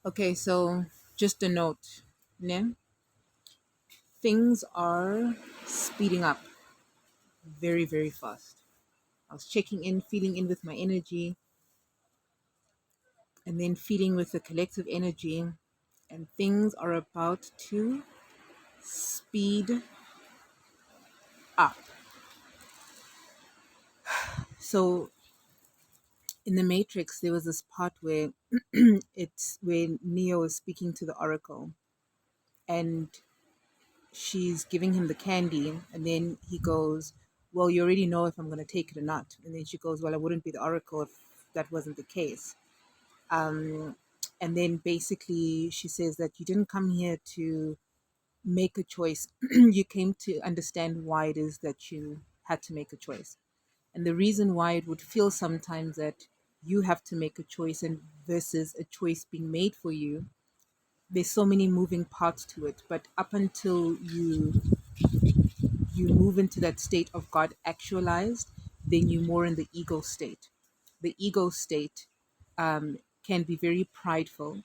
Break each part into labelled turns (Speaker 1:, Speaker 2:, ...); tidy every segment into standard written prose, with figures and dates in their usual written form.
Speaker 1: Okay, so just a note, ne? Things are speeding up very, very fast. I was checking in, feeling in with my energy, and then feeling with the collective energy, and things are about to speed up. So in the Matrix, there was this part where it's where Neo is speaking to the Oracle, and she's giving him the candy, and then he goes, well, you already know if I'm going to take it or not. And then she goes, well, I wouldn't be the Oracle if that wasn't the case. And then basically she says that you didn't come here to make a choice. You came to understand why it is that you had to make a choice, and the reason why it would feel sometimes that you have to make a choice and versus a choice being made for you. There's so many moving parts to it, but up until you move into that state of God actualized, then you're more in the ego state. The ego state can be very prideful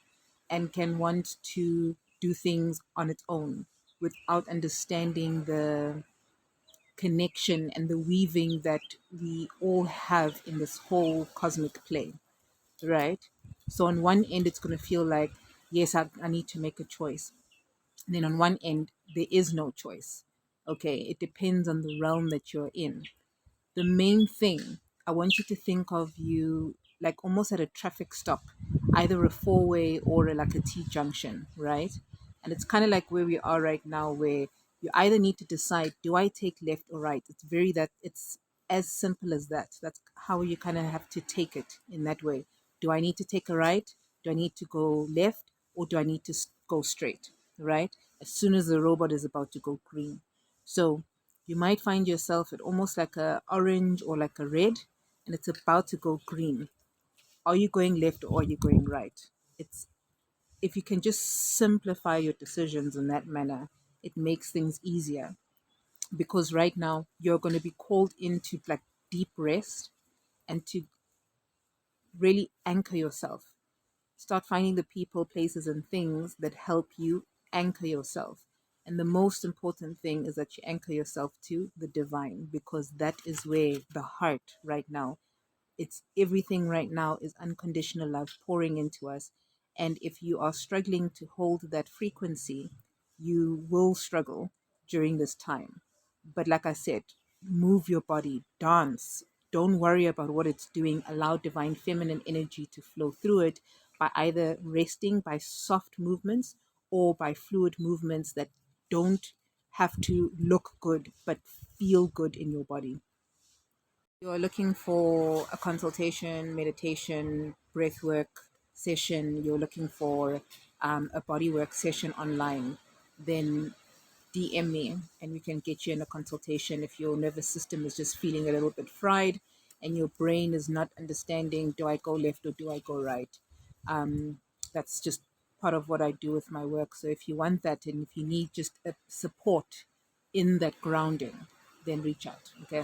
Speaker 1: and can want to do things on its own without understanding the connection and the weaving that we all have in this whole cosmic play, right? So, on one end, it's going to feel like, yes, I need to make a choice. And then on one end, there is no choice. Okay, it depends on the realm that you're in. The main thing, I want you to think of you like almost at a traffic stop, either a four-way or like a T junction, right? And it's kind of like where we are right now, where you either need to decide, do I take left or right? It's as simple as that. That's how you kind of have to take it in that way. Do I need to take a right? Do I need to go left? Or do I need to go straight, right? As soon as the robot is about to go green. So you might find yourself at almost like a orange or like a red, and it's about to go green. Are you going left or are you going right? It's If you can just simplify your decisions in that manner, it makes things easier, because right now you're going to be called into like deep rest and to really anchor yourself. Start finding the people, places, and things that help you anchor yourself. And the most important thing is that you anchor yourself to the divine, because that is where the heart right now, it's everything right now is unconditional love pouring into us. And if you are struggling to hold that frequency, you will struggle during this time. But like I said, move your body, dance. Don't worry about what it's doing. Allow divine feminine energy to flow through it by either resting by soft movements or by fluid movements that don't have to look good but feel good in your body. You're looking for a consultation, meditation, breathwork session, you're looking for a bodywork session online, then DM me and we can get you in a consultation. If your nervous system is just feeling a little bit fried and your brain is not understanding, do I go left or do I go right? That's just part of what I do with my work. So if you want that and if you need just a support in that grounding, then reach out. Okay.